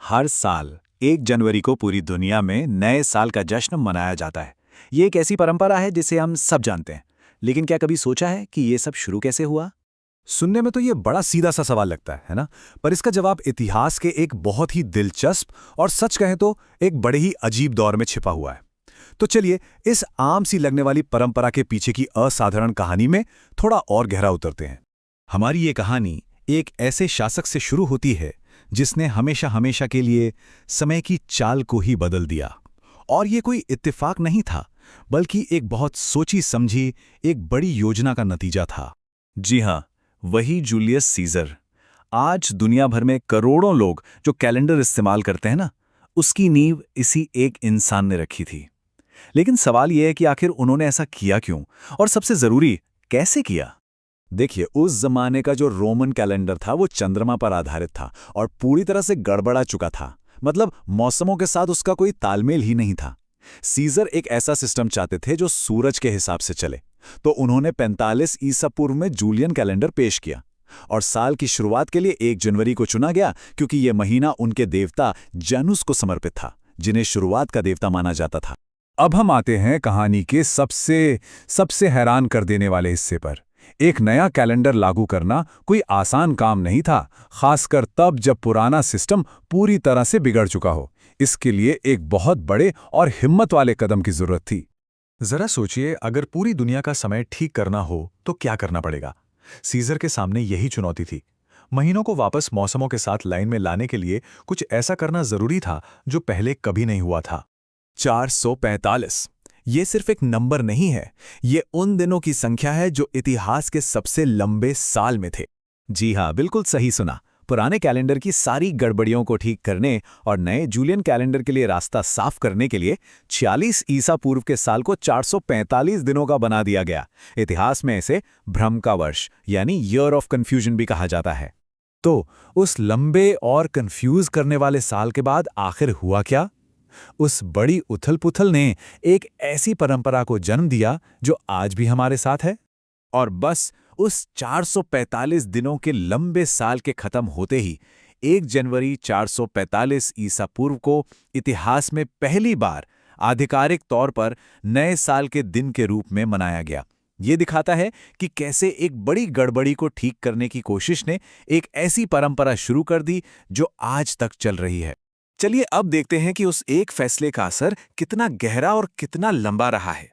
हर साल 1 जनवरी को पूरी दुनिया में नए साल का जश्न मनाया जाता है। ये एक ऐसी परंपरा है जिसे हम सब जानते हैं। लेकिन क्या कभी सोचा है कि ये सब शुरू कैसे हुआ? सुनने में तो ये बड़ा सीधा सा सवाल लगता है ना? पर इसका जवाब इतिहास के एक बहुत ही दिलचस्प और सच कहें तो एक बड़े ही अजीब दौर में छिपा हुआ है। तो चलिए इस आम सी लगने वाली परंपरा के पीछे की असाधारण कहानी में थोड़ा और गहरा उतरते हैं। हमारी ये कहानी एक ऐसे शासक से शुरू होती है जिसने हमेशा हमेशा के लिए समय की चाल को ही बदल दिया। और ये कोई इत्तेफाक नहीं था, बल्कि एक बहुत सोची समझी एक बड़ी योजना का नतीजा था। जी हाँ, वही जूलियस सीजर। आज दुनिया भर में करोड़ों लोग जो कैलेंडर इस्तेमाल करते हैं ना, उसकी नींव इसी एक इंसान ने रखी थी। लेकिन सवाल यह है कि आखिर उन्होंने ऐसा किया क्यों, और सबसे जरूरी, कैसे किया? देखिए, उस जमाने का जो रोमन कैलेंडर था वो चंद्रमा पर आधारित था और पूरी तरह से गड़बड़ा चुका था। मतलब मौसमों के साथ उसका कोई तालमेल ही नहीं था। सीजर एक ऐसा सिस्टम चाहते थे जो सूरज के हिसाब से चले, तो उन्होंने 45 ईसा पूर्व में जूलियन कैलेंडर पेश किया। और साल की शुरुआत के लिए 1 जनवरी को चुना गया क्योंकि यह महीना उनके देवता जानूस को समर्पित था, जिन्हें शुरुआत का देवता माना जाता था। अब हम आते हैं कहानी के सबसे हैरान कर देने वाले हिस्से पर। एक नया कैलेंडर लागू करना कोई आसान काम नहीं था, खासकर तब जब पुराना सिस्टम पूरी तरह से बिगड़ चुका हो। इसके लिए एक बहुत बड़े और हिम्मत वाले कदम की जरूरत थी। जरा सोचिए, अगर पूरी दुनिया का समय ठीक करना हो तो क्या करना पड़ेगा? सीजर के सामने यही चुनौती थी। महीनों को वापस मौसमों के साथ लाइन में लाने के लिए कुछ ऐसा करना जरूरी था जो पहले कभी नहीं हुआ था। 445 ये सिर्फ एक नंबर नहीं है, ये उन दिनों की संख्या है जो इतिहास के सबसे लंबे साल में थे। जी हाँ, बिल्कुल सही सुना। पुराने कैलेंडर की सारी गड़बड़ियों को ठीक करने और नए जूलियन कैलेंडर के लिए रास्ता साफ करने के लिए 46 ईसा पूर्व के साल को 445 दिनों का बना दिया गया। इतिहास में इसे भ्रम का वर्ष यानी ईयर ऑफ कन्फ्यूजन भी कहा जाता है। तो उस लंबे और कंफ्यूज करने वाले साल के बाद आखिर हुआ क्या? उस बड़ी उथल-पुथल ने एक ऐसी परंपरा को जन्म दिया जो आज भी हमारे साथ है। और बस उस 445 दिनों के लंबे साल के खत्म होते ही 1 जनवरी 445 ईसा पूर्व को इतिहास में पहली बार आधिकारिक तौर पर नए साल के दिन के रूप में मनाया गया। ये दिखाता है कि कैसे एक बड़ी गड़बड़ी को ठीक करने की कोशिश ने एक ऐसी परंपरा शुरू कर दी जो आज तक चल रही है। चलिए अब देखते हैं कि उस एक फैसले का असर कितना गहरा और कितना लंबा रहा है।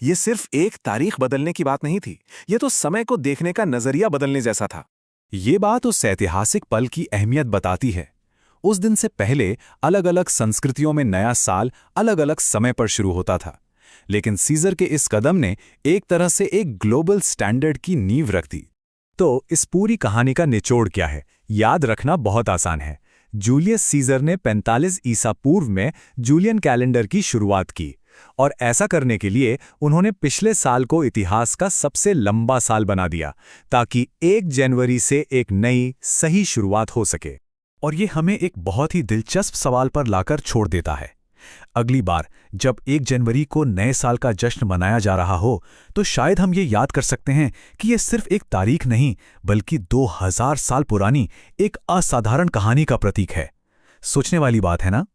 यह सिर्फ एक तारीख बदलने की बात नहीं थी, यह तो समय को देखने का नजरिया बदलने जैसा था। ये बात उस ऐतिहासिक पल की अहमियत बताती है। उस दिन से पहले अलग अलग संस्कृतियों में नया साल अलग अलग समय पर शुरू होता था, लेकिन सीजर के इस कदम ने एक तरह से एक ग्लोबल स्टैंडर्ड की नींव रख दी। तो इस पूरी कहानी का निचोड़ क्या है, याद रखना बहुत आसान है। जूलियस सीजर ने 45 ईसा पूर्व में जूलियन कैलेंडर की शुरुआत की, और ऐसा करने के लिए उन्होंने पिछले साल को इतिहास का सबसे लंबा साल बना दिया, ताकि 1 जनवरी से एक नई सही शुरुआत हो सके। और ये हमें एक बहुत ही दिलचस्प सवाल पर लाकर छोड़ देता है। अगली बार जब 1 जनवरी को नए साल का जश्न मनाया जा रहा हो, तो शायद हम ये याद कर सकते हैं कि ये सिर्फ एक तारीख नहीं, बल्कि 2000 साल पुरानी एक असाधारण कहानी का प्रतीक है। सोचने वाली बात है ना?